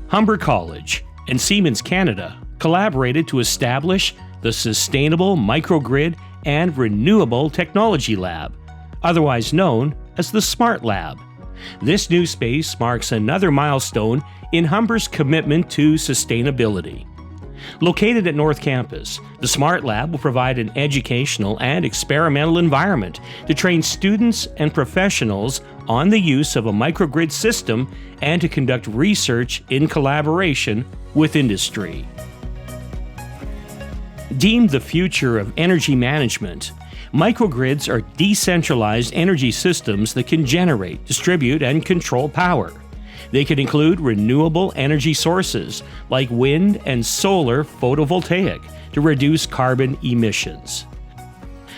Humber College and Siemens Canada collaborated to establish the Sustainable Microgrid and Renewable Technology Lab, otherwise known as the Smart Lab. This new space marks another milestone in Humber's commitment to sustainability. Located at North Campus, the Smart Lab will provide an educational and experimental environment to train students and professionals on the use of a microgrid system and to conduct research in collaboration with industry. Deemed the future of energy management, microgrids are decentralized energy systems that can generate, distribute, and control power. They can include renewable energy sources like wind and solar photovoltaic to reduce carbon emissions.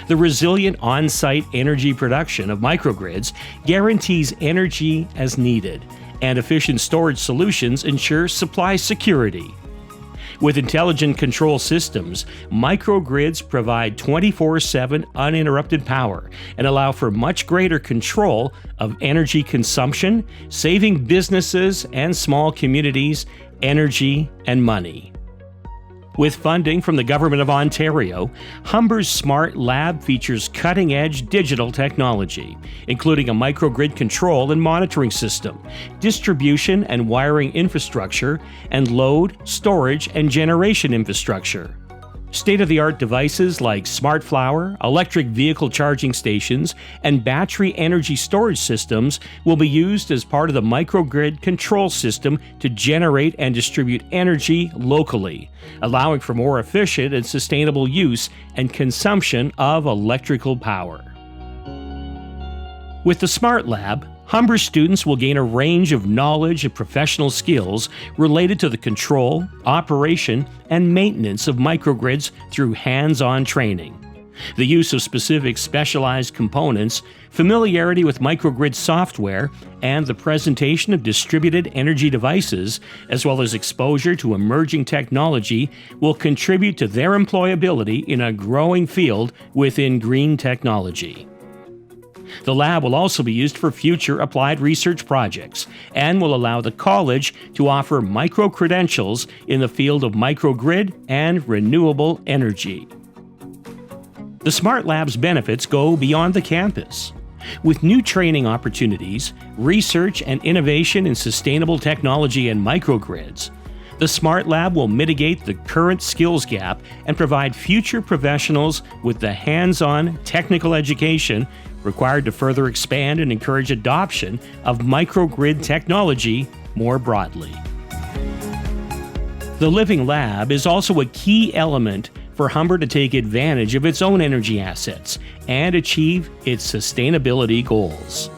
The resilient on-site energy production of microgrids guarantees energy as needed, and efficient storage solutions ensure supply security. With intelligent control systems, microgrids provide 24/7 uninterrupted power and allow for much greater control of energy consumption, saving businesses and small communities energy and money. With funding from the Government of Ontario, Humber's Smart Lab features cutting-edge digital technology, including a microgrid control and monitoring system, distribution and wiring infrastructure, and load, storage, and generation infrastructure. State-of-the-art devices like smart flower, electric vehicle charging stations, and battery energy storage systems will be used as part of the microgrid control system to generate and distribute energy locally, allowing for more efficient and sustainable use and consumption of electrical power. With the Smart Lab, Humber students will gain a range of knowledge and professional skills related to the control, operation, and maintenance of microgrids through hands-on training. The use of specific specialized components, familiarity with microgrid software, and the presentation of distributed energy devices, as well as exposure to emerging technology, will contribute to their employability in a growing field within green technology. The lab will also be used for future applied research projects and will allow the college to offer micro-credentials in the field of microgrid and renewable energy. The Smart Lab's benefits go beyond the campus. With new training opportunities, research and innovation in sustainable technology and microgrids, the Smart Lab will mitigate the current skills gap and provide future professionals with the hands-on technical education required to further expand and encourage adoption of microgrid technology more broadly. The Living Lab is also a key element for Humber to take advantage of its own energy assets and achieve its sustainability goals.